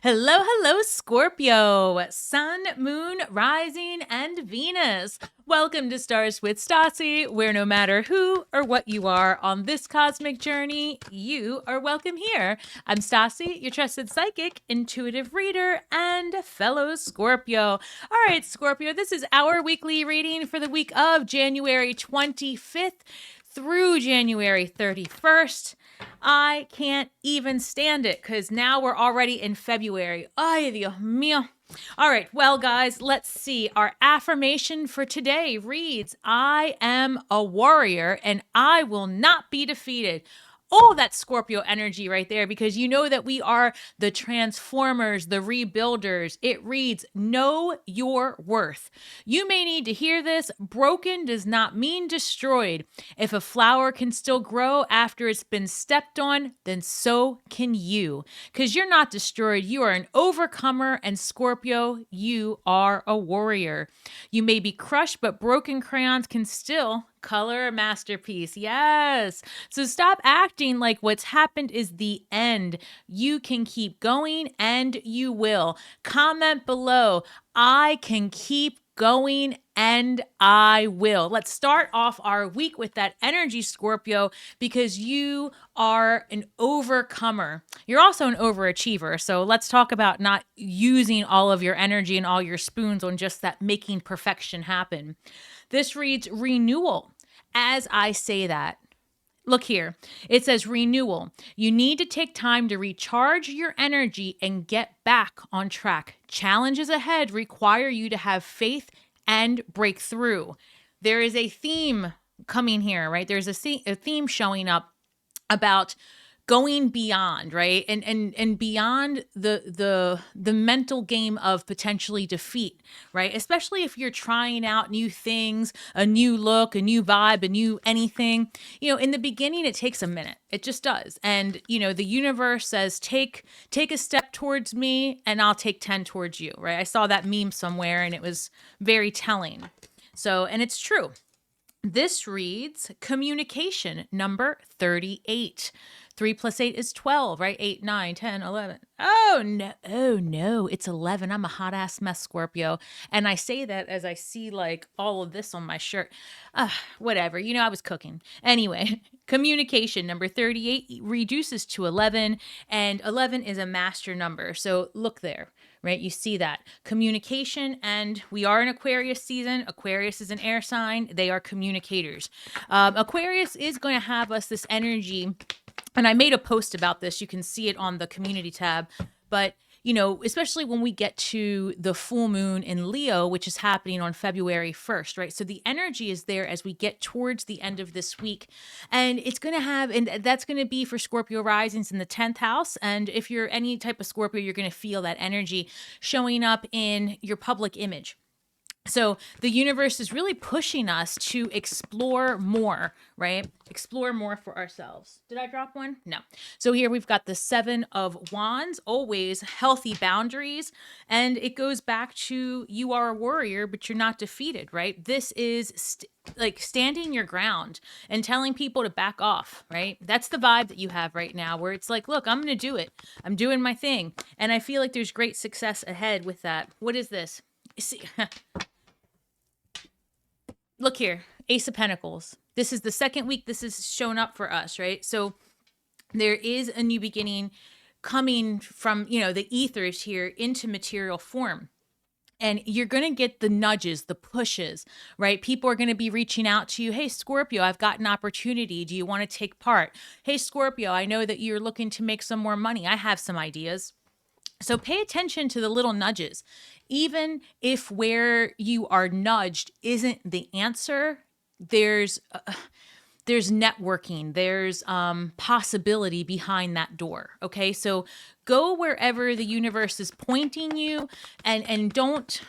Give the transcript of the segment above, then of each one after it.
Hello, hello, Scorpio, Sun, Moon, Rising, and Venus. Welcome to Stars with Stasi, where no matter who or what you are on this cosmic journey, you are welcome here. I'm Stasi, your trusted psychic, intuitive reader, and fellow Scorpio. All right, Scorpio, this is our weekly reading for the week of January 25th through January 31st. I can't even stand it because now we're already in February. Ay, Dios mío. All right, well, guys, let's see. Our affirmation for today reads, I am a warrior and I will not be defeated. Oh, that's Scorpio energy right there, because you know that we are the transformers, the rebuilders. It reads, know your worth. You may need to hear this. Broken does not mean destroyed. If a flower can still grow after it's been stepped on, then so can you. Because you're not destroyed. You are an overcomer, and Scorpio, you are a warrior. You may be crushed, but broken crayons can still color a masterpiece. Yes. So stop acting like what's happened is the end. You can keep going and you will. Comment below. I can keep going and I will. Let's start off our week with that energy, Scorpio, because you are an overcomer. You're also an overachiever. So let's talk about not using all of your energy and all your spoons on just that making perfection happen. This reads renewal. As I say that, look here. It says renewal. You need to take time to recharge your energy and get back on track. Challenges ahead require you to have faith and break through. There is a theme coming here, right? There's a theme showing up about going beyond, right? And beyond the mental game of potentially defeat, right? Especially if you're trying out new things, a new look, a new vibe, a new anything. You know, in the beginning it takes a minute. It just does. And you know, the universe says take a step towards me and I'll take 10 towards you, right? I saw that meme somewhere and it was very telling. So, and it's true. This reads communication number 38. 3 plus 8 is 12, right? 8, 9, 10, 11. Oh, no. Oh, no. It's 11. I'm a hot ass mess, Scorpio. And I say that as I see like all of this on my shirt. Whatever. You know, I was cooking. Anyway, communication number 38 reduces to 11. And 11 is a master number. So look there. Right? You see that communication, and we are in Aquarius season. Aquarius is an air sign. They are communicators. Aquarius is going to have us this energy. And I made a post about this. You can see it on the community tab. But, you know, especially when we get to the full moon in Leo, which is happening on February 1st, right? So the energy is there as we get towards the end of this week. And it's going to have, and that's going to be for Scorpio risings in the 10th house. And if you're any type of Scorpio, you're going to feel that energy showing up in your public image. So the universe is really pushing us to explore more, right? Explore more for ourselves. Did I drop one? No. So here we've got the 7 of Wands, always healthy boundaries. And it goes back to you are a warrior, but you're not defeated, right? This is like standing your ground and telling people to back off, right? That's the vibe that you have right now, where it's like, look, I'm going to do it. I'm doing my thing. And I feel like there's great success ahead with that. What is this? See, look here, Ace of Pentacles. This is the second week this has shown up for us, right? So there is a new beginning coming from, you know, the ethers here into material form. And you're going to get the nudges, the pushes, right? People are going to be reaching out to you. Hey, Scorpio, I've got an opportunity. Do you want to take part? Hey, Scorpio, I know that you're looking to make some more money. I have some ideas. So pay attention to the little nudges. Even if where you are nudged isn't the answer, there's networking, there's possibility behind that door. Okay, so go wherever the universe is pointing you, and don't.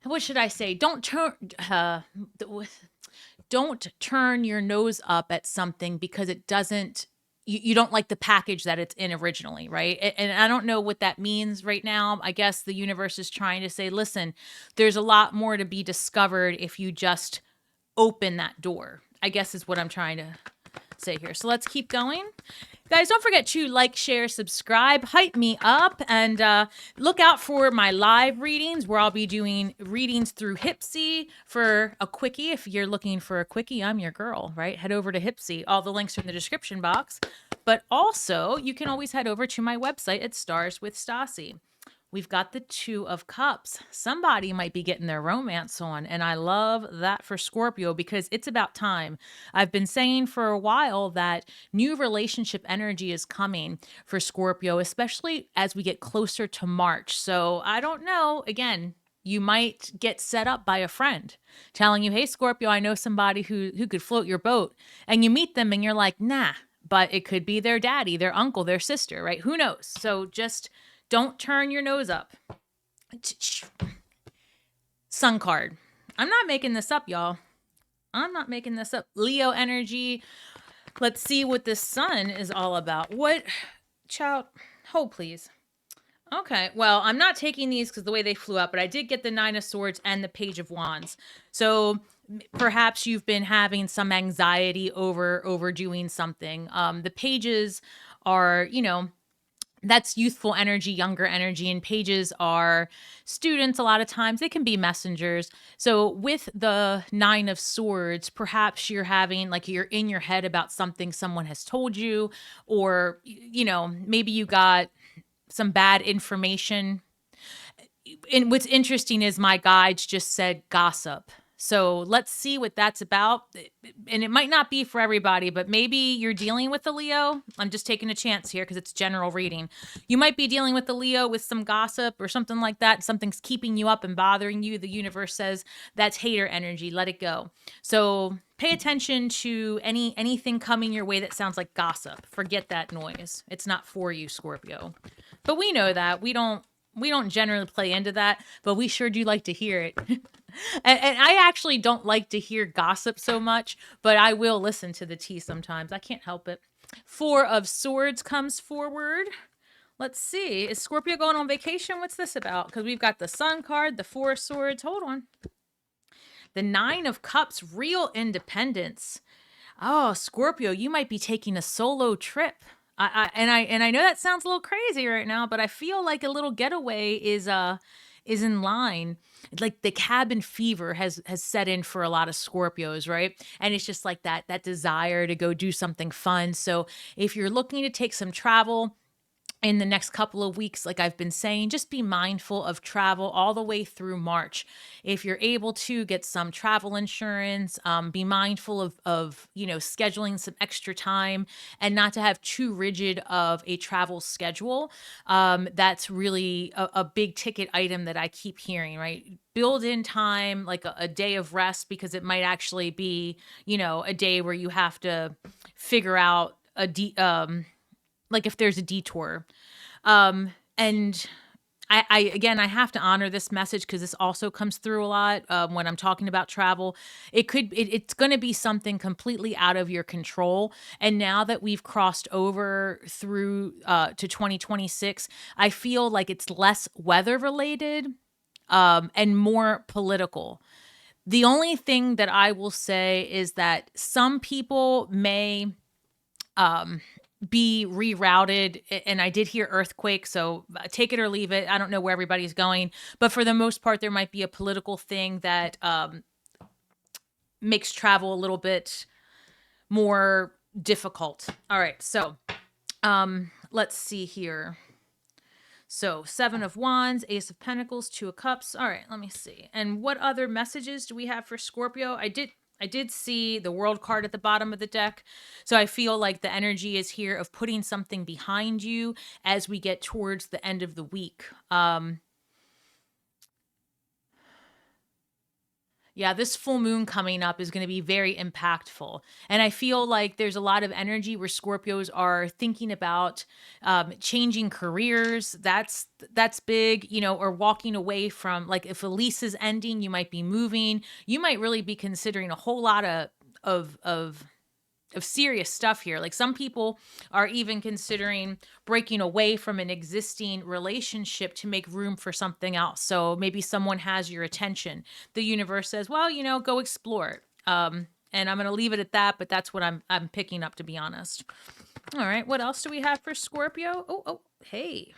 What should I say? Don't turn your nose up at something because it doesn't. You don't like the package that it's in originally, right? And I don't know what that means right now. I guess the universe is trying to say, listen, there's a lot more to be discovered if you just open that door, I guess is what I'm trying to say here. So let's keep going. Guys, don't forget to like, share, subscribe, hype me up, and look out for my live readings where I'll be doing readings through Hipsy for a quickie. If you're looking for a quickie, I'm your girl, right? Head over to Hipsy. All the links are in the description box. But also, you can always head over to my website at starswithstasi. We've got the Two of Cups. Somebody might be getting their romance on, and I love that for Scorpio because it's about time. I've been saying for a while that new relationship energy is coming for Scorpio, especially as we get closer to March. So I don't know. Again, you might get set up by a friend telling you, hey, Scorpio, I know somebody who could float your boat. And you meet them and you're like, nah, but it could be their daddy, their uncle, their sister, right? Who knows? So just don't turn your nose up. Sun card. I'm not making this up, y'all. I'm not making this up. Leo energy. Let's see what the sun is all about. What? Child, hold please. Okay, well, I'm not taking these because the way they flew up, but I did get the Nine of Swords and the Page of Wands. So perhaps you've been having some anxiety over overdoing something. The pages are, that's youthful energy, younger energy, and pages are students. A lot of times they can be messengers. So with the Nine of Swords, perhaps you're having, like, you're in your head about something someone has told you, or, maybe you got some bad information. And what's interesting is my guides just said gossip. So let's see what that's about. And it might not be for everybody, but maybe you're dealing with a Leo. I'm just taking a chance here because it's general reading. You might be dealing with a Leo with some gossip or something like that. Something's keeping you up and bothering you. The universe says that's hater energy. Let it go. So pay attention to anything coming your way that sounds like gossip. Forget that noise. It's not for you, Scorpio. But we know that. We don't generally play into that, but we sure do like to hear it. and I actually don't like to hear gossip so much, but I will listen to the tea sometimes. I can't help it. Four of Swords comes forward. Let's see. Is Scorpio going on vacation? What's this about? Because we've got the Sun card, the Four of Swords. Hold on. The Nine of Cups, real independence. Oh, Scorpio, you might be taking a solo trip. I know that sounds a little crazy right now, but I feel like a little getaway is in line. Like the cabin fever has set in for a lot of Scorpios, right? And it's just like that desire to go do something fun. So if you're looking to take some travel in the next couple of weeks, like I've been saying, just be mindful of travel all the way through March. If you're able to get some travel insurance, be mindful of scheduling some extra time and not to have too rigid of a travel schedule. That's really a big ticket item that I keep hearing, right? Build in time, like a day of rest, because it might actually be, a day where you have to figure out like if there's a detour. And I have to honor this message because this also comes through a lot when I'm talking about travel. It's going to be something completely out of your control. And now that we've crossed over through to 2026, I feel like it's less weather related and more political. The only thing that I will say is that some people may be rerouted, and I did hear earthquake, so take it or leave it. I don't know where everybody's going, but for the most part there might be a political thing that makes travel a little bit more difficult. All right, so let's see here. So Seven of Wands, Ace of Pentacles, Two of Cups. All right, let me see. And what other messages do we have for Scorpio? I did see the World card at the bottom of the deck. So I feel like the energy is here of putting something behind you as we get towards the end of the week. Yeah, this full moon coming up is going to be very impactful. And I feel like there's a lot of energy where Scorpios are thinking about changing careers. That's big, or walking away from, like, if a lease is ending, you might be moving. You might really be considering a whole lot of serious stuff here. Like some people are even considering breaking away from an existing relationship to make room for something else. So maybe someone has your attention. The universe says, well, go explore it. And I'm going to leave it at that, but that's what I'm picking up, to be honest. All right, what else do we have for Scorpio? Oh, hey.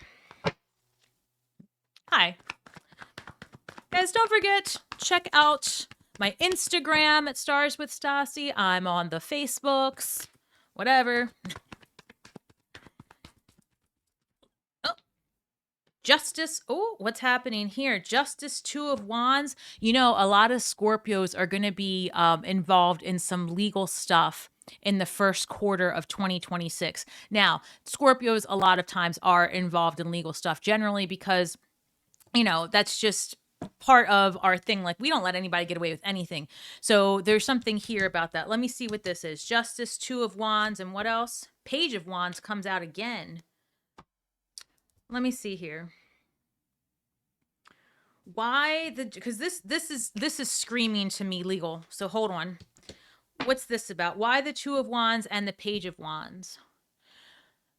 Hi. Guys, don't forget, check out my Instagram at Stars with Stasi. I'm on the Facebooks, whatever. Oh, Justice. Oh, what's happening here? Justice, Two of Wands. You know, a lot of Scorpios are going to be involved in some legal stuff in the first quarter of 2026. Now, Scorpios a lot of times are involved in legal stuff generally because, you know, that's just part of our thing. Like, we don't let anybody get away with anything. So there's something here about that. Let me see what this is. Justice, Two of Wands, and what else? Page of Wands comes out again. Let me see here. Why the, because this is screaming to me legal. So hold on. What's this about? Why the Two of Wands and the Page of Wands?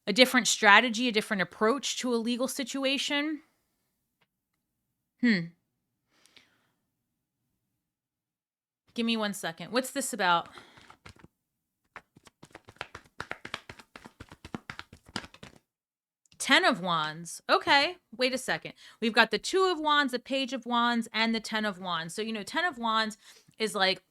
A different strategy, a different approach to a legal situation? Give me 1 second. What's this about? Ten of Wands. Okay, wait a second. We've got the Two of Wands, the Page of Wands, and the Ten of Wands. So, you know, Ten of Wands is like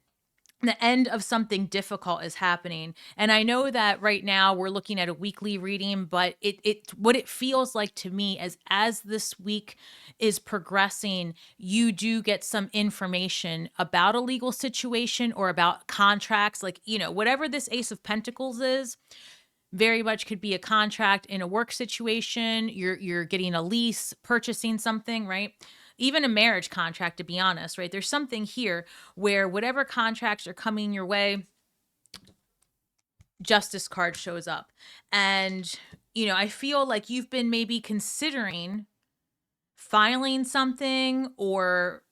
the end of something difficult is happening. And I know that right now we're looking at a weekly reading, but it what it feels like to me is as this week is progressing, you do get some information about a legal situation or about contracts. Like, you know, whatever this Ace of Pentacles is, very much could be a contract in a work situation. You're getting a lease, purchasing something, right? Even a marriage contract, to be honest, right? There's something here where whatever contracts are coming your way, Justice card shows up. And, you know, I feel like you've been maybe considering filing something, or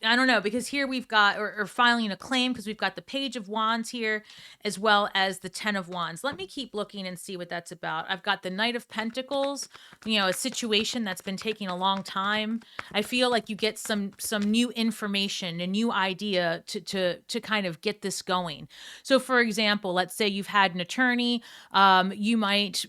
I don't know, because here we've got, or filing a claim, because we've got the Page of Wands here, as well as the Ten of Wands. Let me keep looking and see what that's about. I've got the Knight of Pentacles, you know, a situation that's been taking a long time. I feel like you get some new information, a new idea to kind of get this going. So, for example, let's say you've had an attorney, you might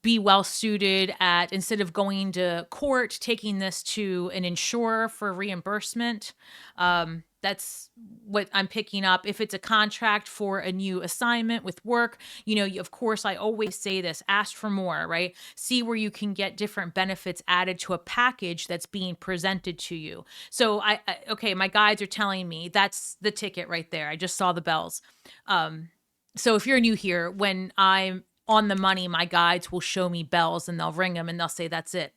be well suited at, instead of going to court, taking this to an insurer for reimbursement. That's what I'm picking up. If it's a contract for a new assignment with work, you know, of course, I always say this, ask for more, right? See where you can get different benefits added to a package that's being presented to you. So okay, my guides are telling me that's the ticket right there. I just saw the bells. So if you're new here, when I'm on the money, my guides will show me bells and they'll ring them and they'll say, that's it.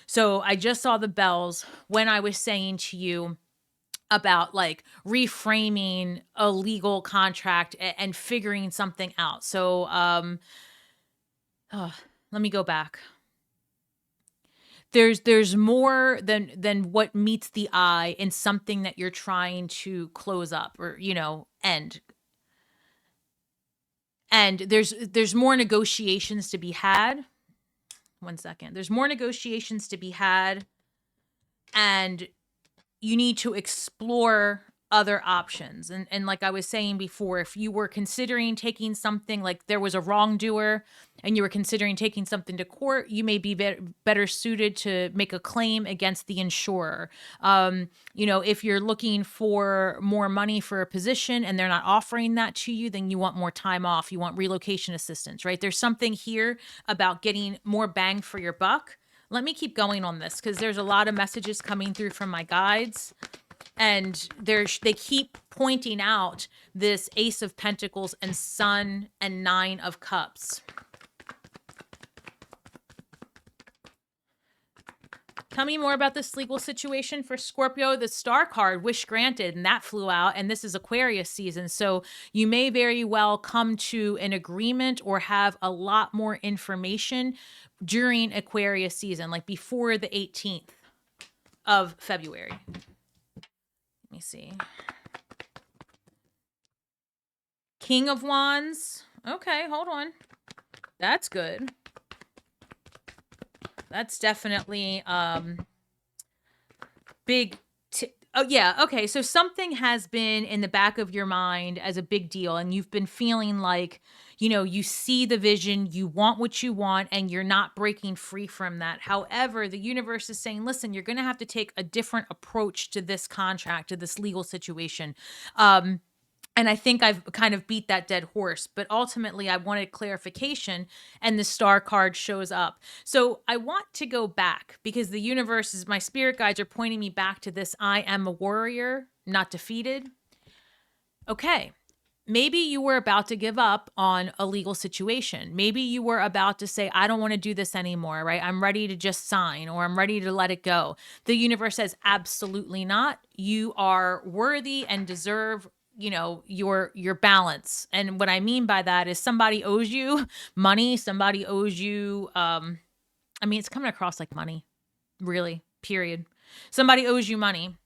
So I just saw the bells when I was saying to you about like reframing a legal contract and figuring something out. So let me go back. There's more than what meets the eye in something that you're trying to close up or, you know, end. And there's more negotiations to be had. 1 second. There's more negotiations to be had, and you need to explore other options. And like I was saying before, if you were considering taking something, like there was a wrongdoer and you were considering taking something to court, you may be better suited to make a claim against the insurer. You know, if you're looking for more money for a position and they're not offering that to you, then you want more time off. You want relocation assistance, right? There's something here about getting more bang for your buck. Let me keep going on this because there's a lot of messages coming through from my guides. And they keep pointing out this Ace of Pentacles and Sun and Nine of Cups. Tell me more about this legal situation for Scorpio. The Star card, wish granted, and that flew out. And this is Aquarius season. So you may very well come to an agreement or have a lot more information during Aquarius season, like before the 18th of February. Let me see. King of Wands. Okay, hold on. That's good. That's definitely big Oh, yeah. Okay. So something has been in the back of your mind as a big deal, and you've been feeling like, you see the vision, you want what you want, and you're not breaking free from that. However, the universe is saying, listen, you're going to have to take a different approach to this contract, to this legal situation. Um, and I think I've kind of beat that dead horse, but ultimately I wanted clarification, and the star card shows up. So I want to go back because the universe is, my spirit guides are pointing me back to this: I am a warrior, not defeated. Okay. Maybe you were about to give up on a legal situation. Maybe you were about to say, I don't want to do this anymore, right? I'm ready to just sign, or I'm ready to let it go. The universe says, absolutely not. You are worthy and deserve, your balance. And what I mean by that is somebody owes you money. Somebody owes you, it's coming across like money, really, period. Somebody owes you money,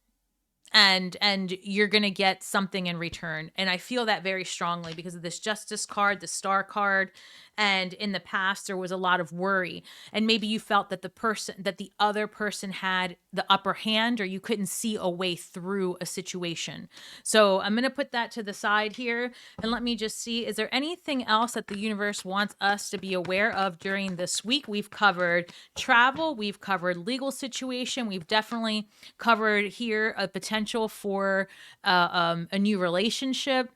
and you're going to get something in return. And I feel that very strongly because of this justice card, the star card. And in the past, there was a lot of worry. And maybe you felt that the other person had the upper hand, or you couldn't see a way through a situation. So I'm going to put that to the side here. And let me just see, is there anything else that the universe wants us to be aware of during this week? We've covered travel. We've covered legal situation. We've definitely covered here a potential for a new relationship.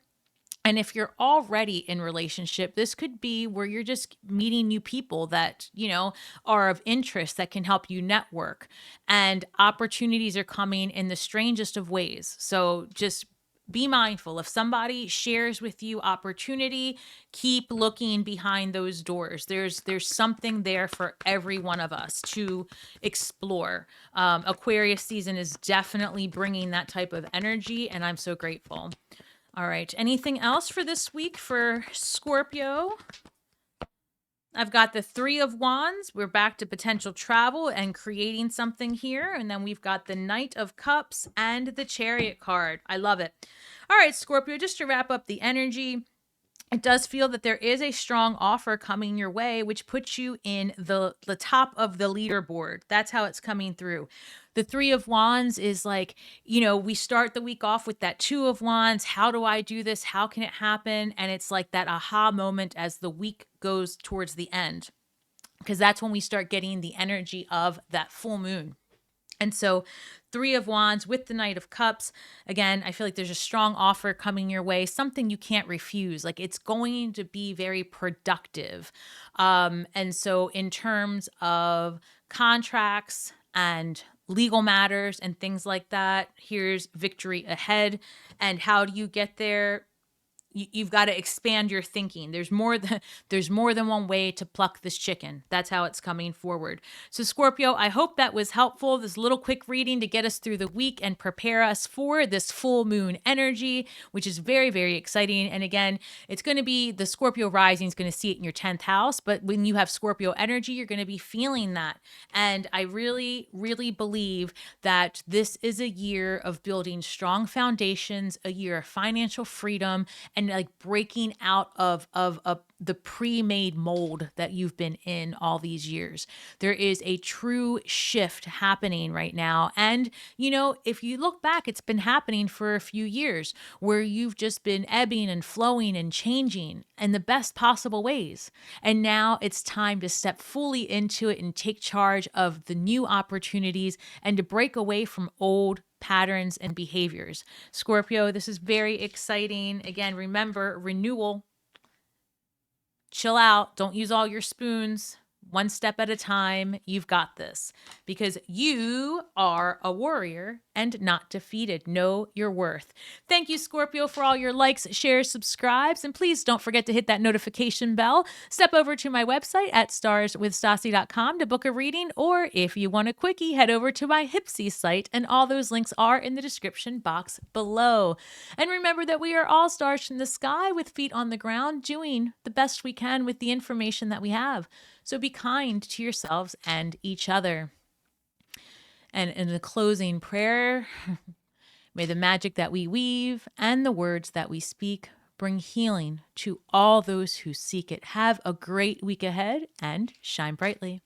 And if you're already in relationship, this could be where you're just meeting new people that, are of interest, that can help you network. And opportunities are coming in the strangest of ways. So just be mindful. If somebody shares with you opportunity, keep looking behind those doors. There's something there for every one of us to explore. Aquarius season is definitely bringing that type of energy, and I'm so grateful. All right. Anything else for this week for Scorpio? I've got the Three of Wands. We're back to potential travel and creating something here. And then we've got the Knight of Cups and the Chariot card. I love it. All right, Scorpio, just to wrap up the energy, it does feel that there is a strong offer coming your way, which puts you in the top of the leaderboard. That's how it's coming through. The Three of Wands is like, we start the week off with that Two of Wands. How do I do this? How can it happen? And it's like that aha moment as the week goes towards the end, because that's when we start getting the energy of that full moon. And so Three of Wands with the Knight of Cups, again, I feel like there's a strong offer coming your way, something you can't refuse. Like, it's going to be very productive. And so in terms of contracts and legal matters and things like that, here's victory ahead. And how do you get there? You've got to expand your thinking. There's more than one way to pluck this chicken. That's how it's coming forward. So Scorpio, I hope that was helpful. This little quick reading to get us through the week and prepare us for this full moon energy, which is very, very exciting. And again, it's going to be the Scorpio rising is going to see it in your 10th house. But when you have Scorpio energy, you're going to be feeling that. And I really, really believe that this is a year of building strong foundations, a year of financial freedom, and like breaking out of the pre-made mold that you've been in all these years. There is a true shift happening right now. And, if you look back, it's been happening for a few years where you've just been ebbing and flowing and changing in the best possible ways. And now it's time to step fully into it and take charge of the new opportunities and to break away from old patterns and behaviors. Scorpio, this is very exciting. Again, remember, renewal. Chill out. Don't use all your spoons. One step at a time. You've got this, because you are a warrior and not defeated. Know your worth. Thank you, Scorpio, for all your likes, shares, subscribes, and please don't forget to hit that notification bell. Step over to my website at starswithstasi.com to book a reading, or if you want a quickie, head over to my Hipsy site, and all those links are in the description box below. And remember that we are all stars in the sky with feet on the ground, doing the best we can with the information that we have. So be kind to yourselves and each other. And in the closing prayer, may the magic that we weave and the words that we speak bring healing to all those who seek it. Have a great week ahead and shine brightly.